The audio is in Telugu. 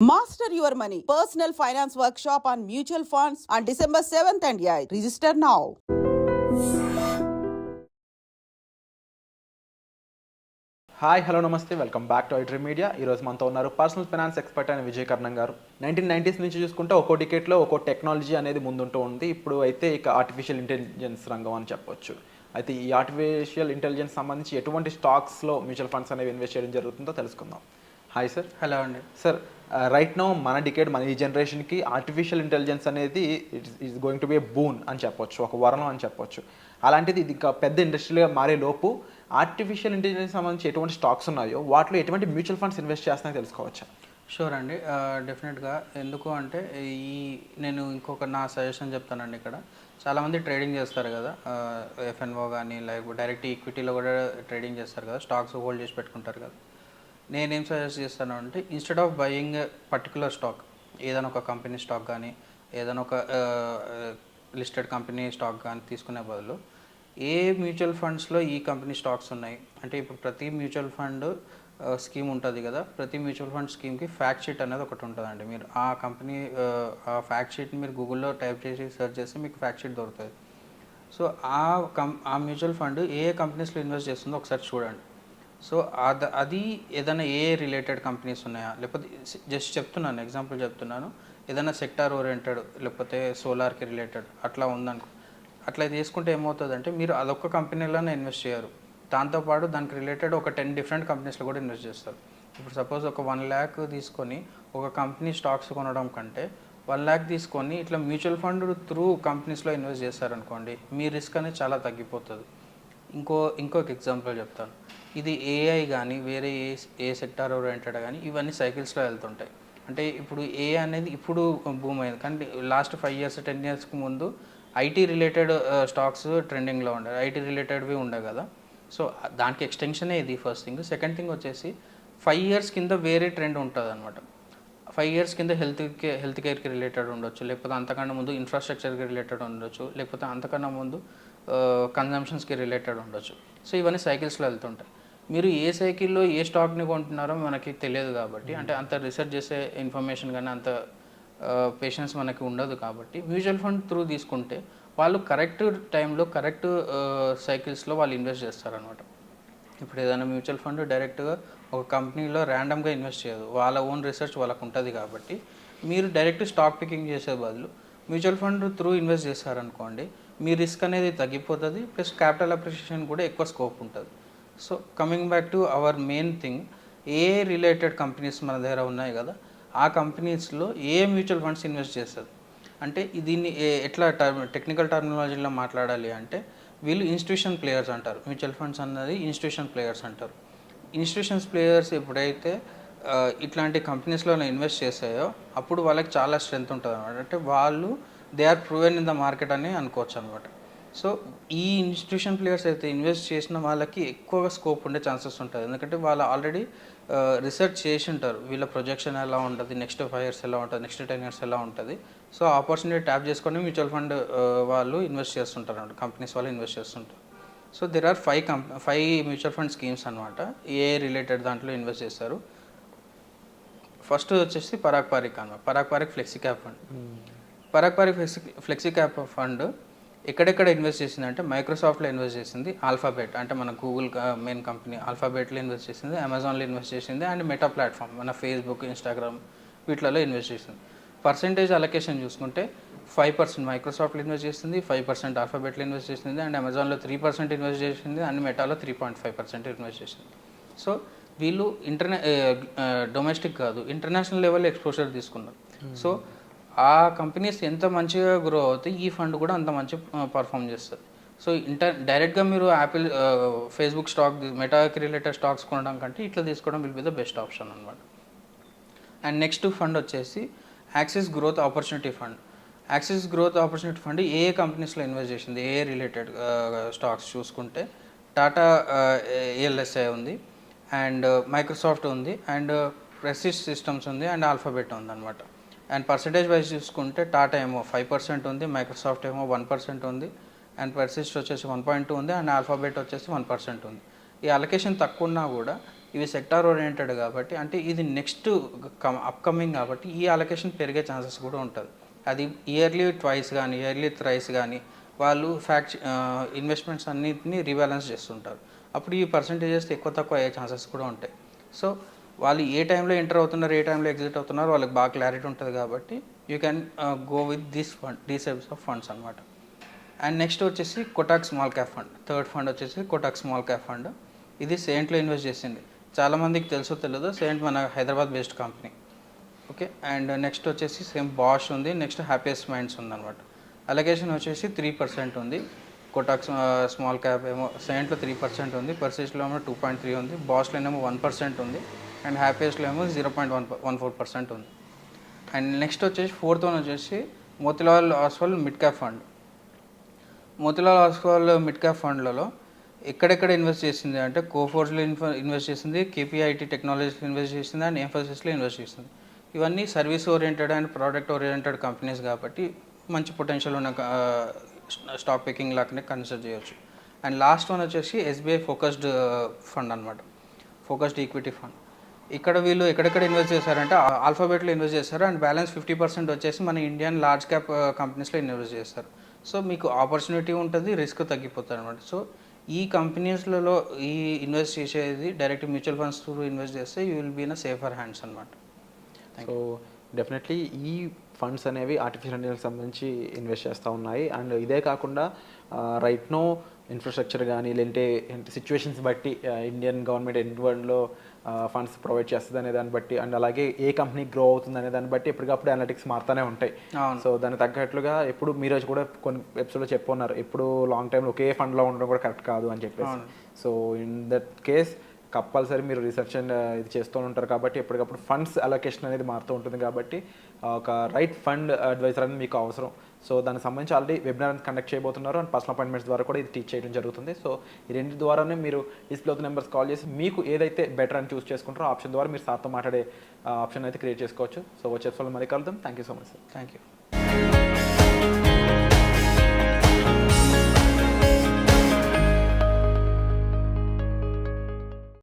Master your money. Personal finance workshop on mutual funds on December 7th and 8th. Register now. Hi hello నమస్తే welcome back to iDream Media. ఈరోజు మనతో ఉన్నారు పర్సనల్ ఫైనాన్స్ ఎక్స్పర్ట్ అయిన విజయ్ కర్ణం గారు. 1990s నుంచి చూసుకుంటే ఒక్కో డికేట్లో ఒక్కో టెక్నాలజీ అనేది ముందుంటూ ఉంది. ఇప్పుడు అయితే ఇక ఆర్టిఫిషియల్ ఇంటెలిజెన్స్ రంగం అని చెప్పొచ్చు. అయితే ఈ ఆర్టిఫిషియల్ ఇంటెలిజెన్స్ సంబంధించి ఎటువంటి స్టాక్స్లో మ్యూచువల్ ఫండ్స్ అనేవి ఇన్వెస్ట్ చేయడం జరుగుతుందో తెలుసుకుందాం. Hi sir. హలో అండి. సార్, రైట్ నౌ మన డికేడ్ మన ఈ జనరేషన్కి ఆర్టిఫిషియల్ ఇంటెలిజెన్స్ అనేది it's going to be A boon అని చెప్పొచ్చు, ఒక వరణం అని చెప్పొచ్చు. అలాంటిది ఇది ఇంకా పెద్ద ఇండస్ట్రీగా మారే లోపు ఆర్టిఫిషియల్ ఇంటెలిజెన్స్ సంబంధించి ఎటువంటి స్టాక్స్ ఉన్నాయో వాటిలో ఎటువంటి మ్యూచువల్ ఫండ్స్ ఇన్వెస్ట్ చేస్తానో తెలుసుకోవచ్చా? షూర్ అండి, డెఫినెట్గా. ఎందుకు అంటే నేను ఇంకొక నా సజెషన్ చెప్తానండి. ఇక్కడ చాలామంది ట్రేడింగ్ చేస్తారు కదా, ఎఫ్ఎన్ఓ కానీ లేకపోతే డైరెక్ట్ ఈక్విటీలో కూడా ట్రేడింగ్ చేస్తారు కదా, స్టాక్స్ హోల్డ్ చేసి పెట్టుకుంటారు కదా. నేనేం సజెస్ట్ చేస్తాను అంటే, instead of buying particular stock, ఏదైనా ఒక కంపెనీ స్టాక్ కానీ ఏదైనా ఒక లిస్టెడ్ కంపెనీ స్టాక్ కానీ తీసుకునే బదులు ఏ మ్యూచువల్ ఫండ్స్లో ఈ కంపెనీ స్టాక్స్ ఉన్నాయి అంటే, ఇప్పుడు ప్రతి మ్యూచువల్ ఫండ్ స్కీమ్ ఉంటుంది కదా, ప్రతి మ్యూచువల్ ఫండ్ స్కీమ్కి ఫ్యాక్ట్ షీట్ అనేది ఒకటి ఉంటుందండి. మీరు ఆ కంపెనీ ఆ ఫ్యాక్ట్ షీట్ని మీరు గూగుల్లో టైప్ చేసి సెర్చ్ చేస్తే మీకు ఫ్యాక్ట్ షీట్ దొరుకుతుంది. సో ఆ మ్యూచువల్ ఫండ్ ఏ కంపెనీస్లో ఇన్వెస్ట్ చేస్తుందో ఒకసారి చూడండి. సో అది ఏదైనా ఏ రిలేటెడ్ కంపెనీస్ ఉన్నాయా, లేకపోతే జస్ట్ చెప్తున్నాను, ఎగ్జాంపుల్ చెప్తున్నాను, ఏదైనా సెక్టార్ ఓరియంటెడ్ లేకపోతే సోలార్కి రిలేటెడ్ అట్లా ఉందనుకో. అట్లా తీసుకుంటే ఏమవుతుందంటే, మీరు అదొక్క కంపెనీలోనే ఇన్వెస్ట్ చేయరు, దాంతోపాటు దానికి రిలేటెడ్ ఒక 10 డిఫరెంట్ కంపెనీస్లో కూడా ఇన్వెస్ట్ చేస్తారు. ఇప్పుడు సపోజ్ ఒక 1 lakh తీసుకొని ఒక కంపెనీ స్టాక్స్ కొనడం కంటే 1 lakh తీసుకొని ఇట్లా మ్యూచువల్ ఫండ్ త్రూ కంపెనీస్లో ఇన్వెస్ట్ చేస్తారనుకోండి, మీ రిస్క్ అనేది చాలా తగ్గిపోతుంది. ఇంకొక ఎగ్జాంపుల్ చెప్తాను. ఇది ఏఐ కానీ వేరే ఏ సెక్టార్ ఓరియంటెడ్ కానీ ఇవన్నీ సైకిల్స్లో వెళ్తుంటాయి. అంటే ఇప్పుడు ఏ అనేది ఇప్పుడు బూమ్ అయింది, కానీ లాస్ట్ 5 years 10 yearsకి ముందు ఐటీ రిలేటెడ్ స్టాక్స్ ట్రెండింగ్లో ఉండే, ఐటీ రిలేటెడ్వి ఉండే కదా. సో దానికి ఎక్స్టెన్షనే ఇది ఫస్ట్ థింగ్. సెకండ్ థింగ్ వచ్చేసి 5 years కింద వేరే ట్రెండ్ ఉంటుంది అనమాట. 5 years కింద హెల్త్ కేర్కి రిలేటెడ్ ఉండొచ్చు, లేకపోతే అంతకన్నా ముందు ఇన్ఫ్రాస్ట్రక్చర్కి రిలేటెడ్ ఉండొచ్చు, లేకపోతే అంతకన్నా ముందు కన్జంప్షన్స్కి రిలేటెడ్ ఉండొచ్చు. సో ఇవన్నీ సైకిల్స్లో వెళ్తుంటాయి. మీరు ఏ సైకిల్లో ఏ స్టాక్ని కొంటున్నారో మనకి తెలియదు కాబట్టి, అంటే అంత రీసెర్చ్ చేసే ఇన్ఫర్మేషన్ కానీ అంత పేషెన్స్ మనకి ఉండదు కాబట్టి, మ్యూచువల్ ఫండ్ త్రూ తీసుకుంటే వాళ్ళు కరెక్ట్ టైంలో కరెక్ట్ సైకిల్స్లో వాళ్ళు ఇన్వెస్ట్ చేస్తారనమాట. ఇప్పుడు ఏదైనా మ్యూచువల్ ఫండ్ డైరెక్ట్గా ఒక కంపెనీలో ర్యాండమ్గా ఇన్వెస్ట్ చేయదు, వాళ్ళ ఓన్ రీసెర్చ్ వాళ్ళకు ఉంటుంది కాబట్టి, మీరు డైరెక్ట్ స్టాక్ పికింగ్ చేసే బదులు మ్యూచువల్ ఫండ్ త్రూ ఇన్వెస్ట్ చేస్తారనుకోండి, మీ రిస్క్ అనేది తగ్గిపోతుంది, ప్లస్ క్యాపిటల్ అప్రిషియేషన్ కూడా ఎక్కువ స్కోప్ ఉంటుంది. So coming back to our main thing, A related companies మన దగ్గర ఉన్నాయి కదా, ఆ కంపెనీస్లో ఏ మ్యూచువల్ ఫండ్స్ ఇన్వెస్ట్ చేస్తుంది అంటే, దీన్ని ఎట్లా టెక్నికల్ టర్మినాలజీలో మాట్లాడాలి అంటే, వీళ్ళు ఇన్స్టిట్యూషన్ ప్లేయర్స్ అంటారు. మ్యూచువల్ ఫండ్స్ అన్నది ఇన్స్టిట్యూషన్ ప్లేయర్స్ అంటారు. ఇన్స్టిట్యూషన్స్ ప్లేయర్స్ ఎప్పుడైతే ఇట్లాంటి కంపెనీస్లో ఇన్వెస్ట్ చేసాయో అప్పుడు వాళ్ళకి చాలా స్ట్రెంత్ ఉంటుంది అనమాట. అంటే వాళ్ళు they are proven in the market అని అనుకోవచ్చు అనమాట. సో ఈ ఇన్స్టిట్యూషన్ ప్లేయర్స్ అయితే ఇన్వెస్ట్ చేసిన వాళ్ళకి ఎక్కువగా స్కోప్ ఉండే ఛాన్సెస్ ఉంటుంది, ఎందుకంటే వాళ్ళు ఆల్రెడీ రీసెర్చ్ చేసి ఉంటారు, వీళ్ళ ప్రొజెక్షన్ ఎలా ఉంటుంది, నెక్స్ట్ 5 years ఎలా ఉంటుంది, నెక్స్ట్ 10 years ఎలా ఉంటుంది. సో ఆపర్చునిటీ ట్యాప్ చేసుకొని మ్యూచువల్ ఫండ్ వాళ్ళు ఇన్వెస్ట్ చేస్తుంటారు అన్నమాట, కంపెనీస్ వాళ్ళు ఇన్వెస్ట్ చేస్తుంటారు. So there are 5 mutual fund schemes అనమాట, ఏ రిలేటెడ్ దాంట్లో ఇన్వెస్ట్ చేస్తారు. ఫస్ట్ వచ్చేసి పరాగ్ పారిక్ అనమాట, Parag Parikh flexi cap fund. Parag Parikh flexi cap fund ఎక్కడెక్కడ ఇన్వెస్ట్ చేసింది అంటే, మైక్రోసాఫ్ట్లో ఇన్వెస్ట్ చేసింది, ఆల్ఫాబెట్ అంటే మన గూగుల్ మెయిన్ కంపెనీ ఆల్ఫాబెట్లో ఇన్వెస్ట్ చేసింది, అమెజాన్లో ఇన్వెస్ట్ చేసింది, అండ్ మెటా ప్లాట్ఫామ్ మన ఫేస్బుక్, ఇన్స్టాగ్రామ్ వీటిలలో ఇన్వెస్ట్ చేసింది. పర్సెంటేజ్ అలొకేషన్ చూసుకుంటే 5% మైక్రోసాఫ్ట్లో ఇన్వెస్ట్ చేసింది, 5% ఆల్ఫాబెట్లో ఇన్వెస్ట్ చేసింది, అండ్ అమెజాన్లో 3% ఇన్వెస్ట్ చేసింది, అండ్ మెటాలో 3.5% ఇన్వెస్ట్ చేసింది. సో వీళ్ళు డొమెస్టిక్ కాదు, ఇంటర్నేషనల్ లెవెల్లో ఎక్స్పోజర్ తీసుకున్నారు. సో ఆ కంపెనీస్ ఎంత మంచిగా గ్రో అవుతాయి, ఈ ఫండ్ కూడా అంత మంచి పర్ఫామ్ చేస్తుంది. సో డైరెక్ట్గా మీరు యాపిల్, ఫేస్బుక్ స్టాక్, మెటాకి రిలేటెడ్ స్టాక్స్ కొనడం కంటే ఇట్లా తీసుకోవడం will be the best option అనమాట. అండ్ నెక్స్ట్ ఫండ్ వచ్చేసి Axis growth opportunity fund. Axis growth opportunity fund ఏ కంపెనీస్లో ఇన్వెస్ట్ చేసింది, ఏ రిలేటెడ్ స్టాక్స్ చూసుకుంటే టాటా ఏఎల్ఎస్ఐ ఉంది, అండ్ మైక్రోసాఫ్ట్ ఉంది, అండ్ ప్రెసిస్ సిస్టమ్స్ ఉంది, అండ్ ఆల్ఫాబెట్ ఉంది అనమాట. అండ్ పర్సంటేజ్ వైజ్ చూసుకుంటే టాటా ఏమో 5% ఉంది, మైక్రోసాఫ్ట్ ఏమో 1% ఉంది, అండ్ పర్సిస్ట్ వచ్చేసి 1.2 ఉంది, అండ్ ఆల్ఫాబెట్ వచ్చేసి 1% ఉంది. ఈ అలొకేషన్ తక్కువ ఉన్నా కూడా ఇవి సెక్టార్ ఓరియంటెడ్ కాబట్టి, అంటే ఇది నెక్స్ట్ అప్కమింగ్ కాబట్టి ఈ అలొకేషన్ పెరిగే ఛాన్సెస్ కూడా ఉంటుంది. అది ఇయర్లీ ట్వైస్ కానీ ఇయర్లీ థ్రైస్ కానీ వాళ్ళు ఇన్వెస్ట్మెంట్స్ అన్నిటిని రీబ్యాలెన్స్ చేస్తుంటారు. అప్పుడు ఈ పర్సంటేజెస్ ఎక్కువ తక్కువ అయ్యే ఛాన్సెస్ కూడా ఉంటాయి. సో వాళ్ళు ఏ టైంలో ఎంటర్ అవుతున్నారు, ఏ టైంలో ఎగ్జిట్ అవుతున్నారు, వాళ్ళకి బాగా క్లారిటీ ఉంటుంది కాబట్టి you can go with these types of funds అనమాట. అండ్ నెక్స్ట్ వచ్చేసి Kotak small cap fund. Third fund వచ్చేసి కోటాక్ స్మాల్ క్యాప్ ఫండ్. ఇది సెయింట్లో ఇన్వెస్ట్ చేసింది. చాలామందికి తెలుసో తెలియదు, సెయింట్ మన Hyderabad based company. Okay. And next వచ్చేసి సేమ్ బాష్ ఉంది, నెక్స్ట్ హ్యాపీయెస్ట్ మైండ్స్ ఉందన్నమాట. అలొకేషన్ వచ్చేసి 3% ఉంది. కోటాక్ స్మాల్ క్యాప్ ఏమో సెయింట్లో 3% ఉంది, పర్సిస్ట్లో ఏమో 2.3 ఉంది, బాష్లో ఏమో 1% ఉంది, అండ్ హ్యాపీయెస్ట్లో ఏమో 0.14% ఉంది. అండ్ నెక్స్ట్ వచ్చేసి ఫోర్త్ వన్ వచ్చేసి Motilal Oswal mid cap fund. Motilal Oswal mid cap ఫండ్లలో ఎక్కడెక్కడ ఇన్వెస్ట్ చేసింది అంటే కోఫోర్స్లో ఇన్వెస్ట్ చేసింది, కేపీఐటీ టెక్నాలజీలో ఇన్వెస్ట్ చేసింది, అండ్ ఎంఫోసిస్లో ఇన్వెస్ట్ చేసింది. ఇవన్నీ service oriented and product oriented companies కాబట్టి మంచి పొటెన్షియల్ ఉన్న స్టాక్ పికింగ్ లాగానే కన్సిడర్ చేయొచ్చు. అండ్ లాస్ట్ వన్ వచ్చేసి ఎస్బీఐ ఫోకస్డ్ ఫండ్ అనమాట, ఫోకస్డ్ ఈక్విటీ ఫండ్. ఇక్కడ వీళ్ళు ఎక్కడెక్కడ ఇన్వెస్ట్ చేశారంటే ఆల్ఫాబెట్లో ఇన్వెస్ట్ చేస్తారు, అండ్ బ్యాలెన్స్ 50% వచ్చేసి మన ఇండియన్ లార్జ్ క్యాప్ కంపెనీస్లో ఇన్వెస్ట్ చేస్తారు. సో మీకు ఆపర్చునిటీ ఉంటుంది, రిస్క్ తగ్గిపోతుంది అనమాట. సో ఈ కంపెనీస్లలో ఈ ఇన్వెస్ట్ చేసేది direct mutual funds through invest చేస్తే you will be in safer hands అనమాట. సో డెఫినెట్లీ ఈ ఫండ్స్ అనేవి ఆర్టిఫిషియల్ ఇంటెలిజెన్స్ సంబంధించి ఇన్వెస్ట్ చేస్తూ ఉన్నాయి. అండ్ ఇదే కాకుండా రైట్ నో ఇన్ఫ్రాస్ట్రక్చర్ కానీ లేదంటే సిచ్యువేషన్స్ బట్టి ఇండియన్ గవర్నమెంట్ ఎన్నిలో ఫండ్స్ ప్రొవైడ్ చేస్తుంది అనే దాన్ని బట్టి, అండ్ అలాగే ఏ కంపెనీ గ్రో అవుతుంది అనే దాన్ని బట్టి ఎప్పటికప్పుడు అనలిటిక్స్ మారుతూనే ఉంటాయి. సో దానికి తగ్గట్లుగా ఎప్పుడు మీరు కూడా కొన్ని ఎపిసోడ్లో చెప్పున్నారు, ఎప్పుడు లాంగ్ టైంలో ఒకే ఫండ్లో ఉండడం కూడా కరెక్ట్ కాదు అని చెప్పేసి. So in that case compulsory మీరు రీసెర్చ్ అండ్ ఇది చేస్తూ ఉంటారు కాబట్టి ఎప్పటికప్పుడు ఫండ్స్ అలొకేషన్ అనేది మారుతూ ఉంటుంది కాబట్టి ఒక రైట్ ఫండ్ అడ్వైజర్ అనేది మీకు అవసరం. సో దానికి సంబంధించి ఆల్రెడీ వెబినార్ కండక్ట్ చేయబోతున్నారు, అండ్ పర్సనల్ అపాయింట్మెంట్స్ ద్వారా కూడా ఇది టీచ్ చేయడం జరుగుతుంది. సో ఈ రెండింటి ద్వారానే మీరు డిస్ప్లే అవుతున్న నెంబర్స్ కాల్ చేసి మీకు ఏదైతే బెటర్ అని చూస్ చేసుకుంటారో ఆప్షన్ ద్వారా మీరు సార్తో మాట్లాడే ఆప్షన్ అయితే క్రియేట్ చేసుకోవచ్చు. సో వచ్చే మళ్ళీ కలుద్దాం. Thank you so much sir. Thank you.